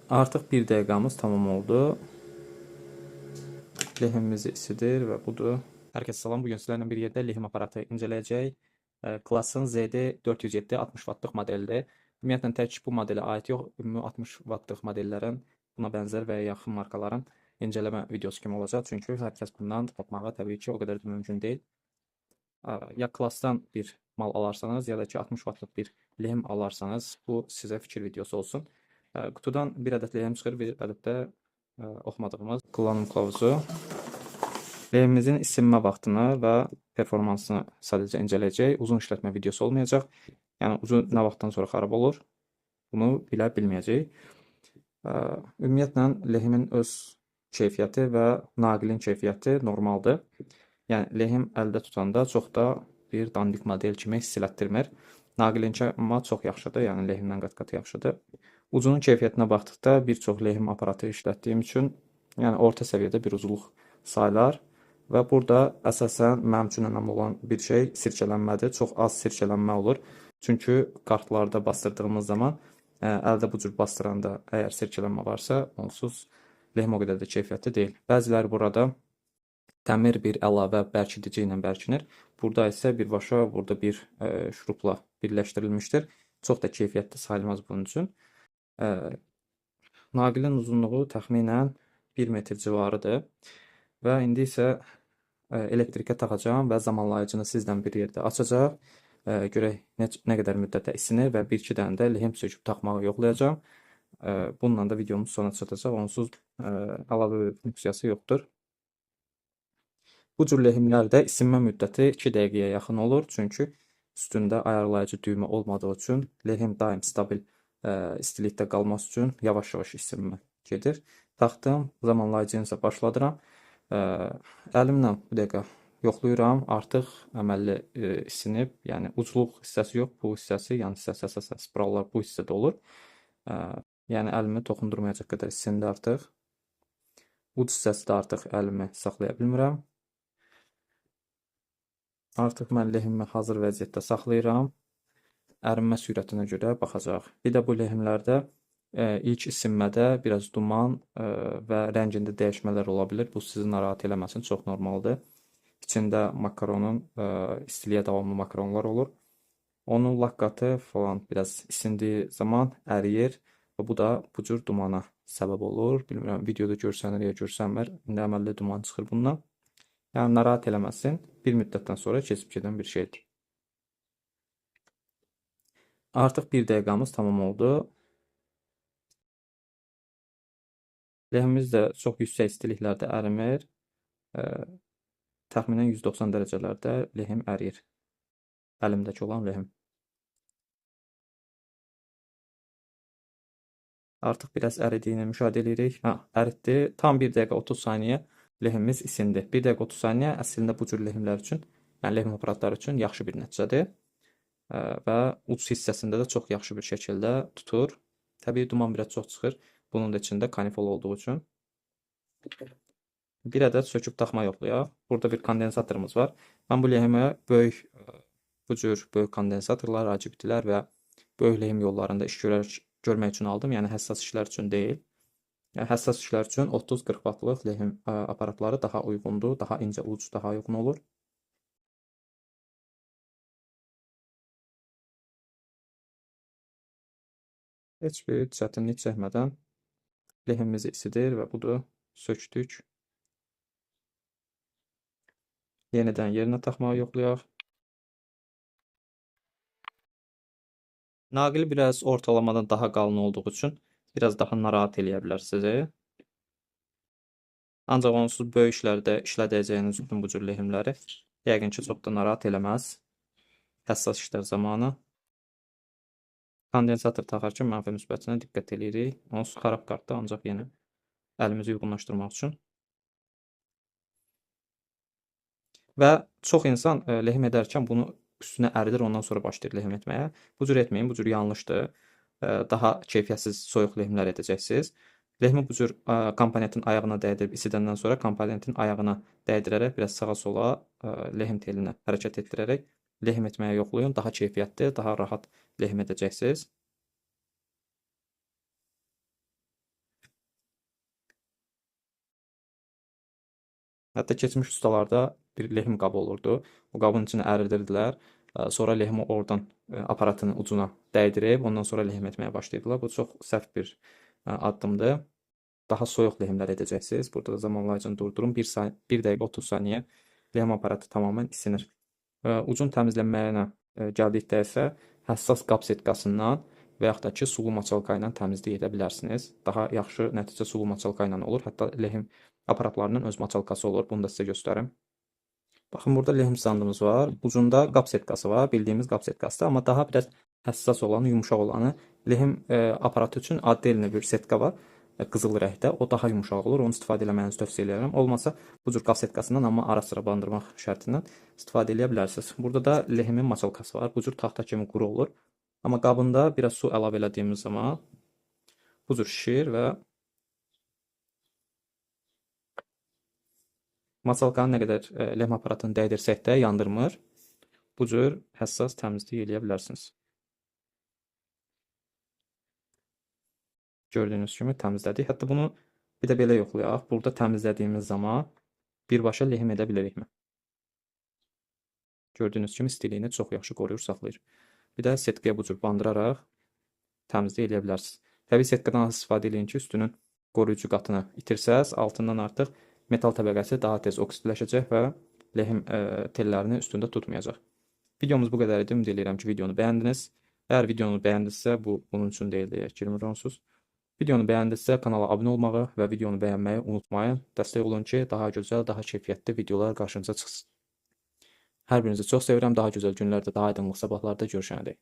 Artıq 1 dəqiqəmiz tamam oldu. Lehimimiz isidir və budur. Hər kəsə salam. Bugün sizlərlə bir yerdə lehim aparatı incələyəcək. Klassın ZD407 60 wattlıq modelidir. Ümumiyyətlə tək bu modelə aid yox, ümumi 60 wattlıq modellərin, buna bənzər və ya yaxın markaların incələmə videosu kimi olacaq. Çünki hər kəs bundan tapmağa təbii ki, o qədər də mümkün deyil. Ya klassdan bir mal alarsanız, ya da ki 60 wattlıq bir lehim alarsanız, bu sizə fikir videosu olsun. Qutudan bir ədəd lehim çıxır, bir ədəd də oxumadığımız kullanım kılavuzu. Lehimimizin isinmə vaxtını və performansını sadəcə incələyəcək. Uzun işlətmə videosu olmayacaq. Yəni uzun nə vaxtdan sonra xarab olur, bunu bilə bilməyəcək. Ümumiyyətlə lehimin öz keyfiyyəti və naqilin keyfiyyəti normaldır. Yəni lehim əldə tutanda çox da bir dandik model kimi hiss elətdirmir. Naqilinki amma çox yaxşıdır, yəni lehimdən qat-qat yaxşıdır. Ucunun keyfiyyətinə baxdıqda bir çox lehim aparatı işlətdiyim üçün, yəni orta səviyyədə bir ucluq sayılar və burada əsasən mənim üçün önəmli olan bir şey sirkələnmədir. Çox az sirkələnmə olur. Çünki kartlarda bastırdığımız zaman əldə bu cür bastıranda əgər sirkələnmə varsa, onsuz lehim o qədər də keyfiyyətli deyil. Bəziləri burada dəmir bir əlavə bərkidici ilə bərkinir. Burada isə birbaşa burada bir şurupla birləşdirilmişdir. Çox da keyfiyyətli sayılmaz bunun üçün. Naqilin uzunluğu təxminən 1 metr civarıdır. Və indi isə elektrikə taxacağam və zamanlayıcını sizdən bir yerdə açacaq. Görək nə qədər müddətə isinir və 1-2 dənə də lehim söküb taxmağı yoxlayacağam. Bununla da videomuz sona çatacaq. Onsuz əlavə bir funksiyası yoxdur. Bu cür lehimlərdə isinmə müddəti 2 dəqiqəyə yaxın olur. Çünki üstündə ayarlayıcı düymə olmadığı üçün lehim daim stabil istilikdə qalması üçün yavaş-yavaş isinmə gedir. Taxdım, zamanlayıcını isə başladıram. Əlimlə bu dəqiqə yoxlayıram. Artıq əməlli isinib. Yəni ucluq hissəsi yox, bu hissəsi, yan hissəsi əsasən spirallar bu hissədə olur. Yəni əlimi toxundurmayacaq qədər isindi artıq. Uc hissəsidə artıq əlimi saxlaya bilmirəm. Artıq mən lehimimi hazır vəziyyətdə saxlayıram. Ərinmə sürətinə görə baxacaq. Bir də bu lehimlərdə ilk isinmədə biraz duman və rəngində dəyişmələr ola bilər. Bu sizi narahat eləməsin, çox normaldır. İçində makaronun, istiliyə davamlı makaronlar olur. Onun laqqatı falan biraz isindiyi zaman əriyir və bu da bu cür dumana səbəb olur. Bilmirəm, videoda görsənir ya görsənmir. İndi əməlli duman çıxır bundan. Yəni narahat eləməsin. Bir müddətdən sonra keçib gedən bir şeydir. Artıq 1 dəqiqəmiz tamam oldu. Lehimimiz də çox yüksək istiliklərdə ərimir. Təxminən 190 dərəcələrdə lehim əriyir. Əlimdəki olan lehim. Artıq biraz əridiyini müşahidə edirik. Əritdi. Tam 1 dəqiqə 30 saniyə lehimimiz isindi. 1 dəqiqə 30 saniyə əslində bu cür lehimlər üçün, yəni lehim aparatları üçün yaxşı bir nəticədir. Və uc hissəsində də çox yaxşı bir şəkildə tutur. Təbii duman biraz çox çıxır. Bunun da içində kanifol olduğu üçün. Bir ədəd söküb taxma yoxlayaq. Burada bir kondensatorumuz var. Mən bu lehimə bu cür böyük kondensatorlar, AGBT-lər və böyük lehim yollarında iş görmək üçün aldım. Yəni həssas işlər üçün deyil. Yəni həssas işlər üçün 30-40 wattlıq lehim aparatları daha uyğundur, daha incə uc, daha uyğun olur. Heç bir çətinlik çəkmədən lehimimizi isidir və budur, sökdük. Yenidən yerinə taxmağı yoxlayaq. Naqil biraz ortalamadan daha qalın olduğu üçün biraz daha narahat eləyə bilər sizi. Ancaq onsuz böyük işlərdə işlədəcəyiniz bütün bu cür lehimləri yəqin ki, çox da narahat eləməz. Həssas işlər zamanı. Kondensator taxarkən mənfi müsbətinə diqqət eləyirik. Onsuz xarab kartda ancaq yenə əlimizi uyğunlaşdırmaq üçün. Və çox insan lehim edərkən bunu üstünə əridir, ondan sonra başlayır lehim etməyə. Bu cür etməyin, bu cür yanlışdır. Daha keyfiyyətsiz soyuq lehimlər edəcəksiniz. Lehimi bu cür komponentin ayağına dəydirib isidəndən sonra komponentin ayağına dəydirərək biraz sağa-sola lehim telinə hərəkət etdirərək lehim etməyə yoxlayın. Daha keyfiyyətli, daha rahat lehim edəcəksiniz. Hətta keçmiş ustalarda bir lehim qabı olurdu. O qabın içini əridirdilər. Sonra lehimi oradan aparatın ucuna dəydirib, ondan sonra lehim etməyə başlayırdılar. Bu çox səhv bir addımdır. Daha soyuq lehimlər edəcəksiniz. Burada da zamanlayıcını durdurun. 1 dəqiqə 30 saniyə lehim aparatı tamamilə isinir. Ucun təmizlənməyinə gəldikdə isə həssas qab setqasından və yaxud da ki, sulu maçalka ilə təmizlik edə bilərsiniz. Daha yaxşı nəticə sulu maçalka ilə olur. Hətta lehim aparatlarının öz maçalkası olur. Bunu da sizə göstərim. Baxın, burada lehim standımız var. Ucunda qab setkası var. Bildiyimiz qab setkasıdır. Amma daha biraz həssas olanı, yumuşaq olanı lehim aparatı üçün addelini bir setka var. Qızıl rəngdə. O daha yumuşaq olur. Onu istifadə etmənizi tövsiyə edirəm. Olmasa bu cür qab setkasından, amma ara-sıra bandırmaq şərtindən istifadə edə bilərsiniz. Burada da lehimin maçalkası var. Bu cür taxta kimi quru olur. Amma qabında biraz su əlavə elədiyimiz zaman bu cür şişir və maçalkanı nə qədər lehim aparatını dəydirsək də yandırmır. Bu cür həssas təmizlik edə bilərsiniz. Gördüyünüz kimi təmizlədik. Hətta bunu bir də belə yoxlayaq. Burada təmizlədiyimiz zaman birbaşa lehim edə bilərikmi? Gördüyünüz kimi istiliyini çox yaxşı qoruyur, saxlayır. Bir də setkaya bu cür bandıraraq təmizlik edə bilərsiniz. Təbii setkadan istifadə edin ki, üstünün qoruyucu qatını itirsəz, altından artıq metal təbəqəsi daha tez oksidləşəcək və lehim tellərini üstündə tutmayacaq. Videomuz bu qədər idi. Ümid edirəm ki, videonu bəyəndiniz. Əgər videonu bəyəndinizsə, bu bunun üçün deyil deyə girmir onsuz. Videonu bəyəndinizsə, kanala abunə olmağı və videonu bəyənməyi unutmayın. Dəstək olun ki, daha gözəl, daha keyfiyyətli videolar qarşınıza çıxsın. Hər birinizi çox sevirəm. Daha gözəl günlərdə, daha aydınlıq sabahlarda görüşənədək.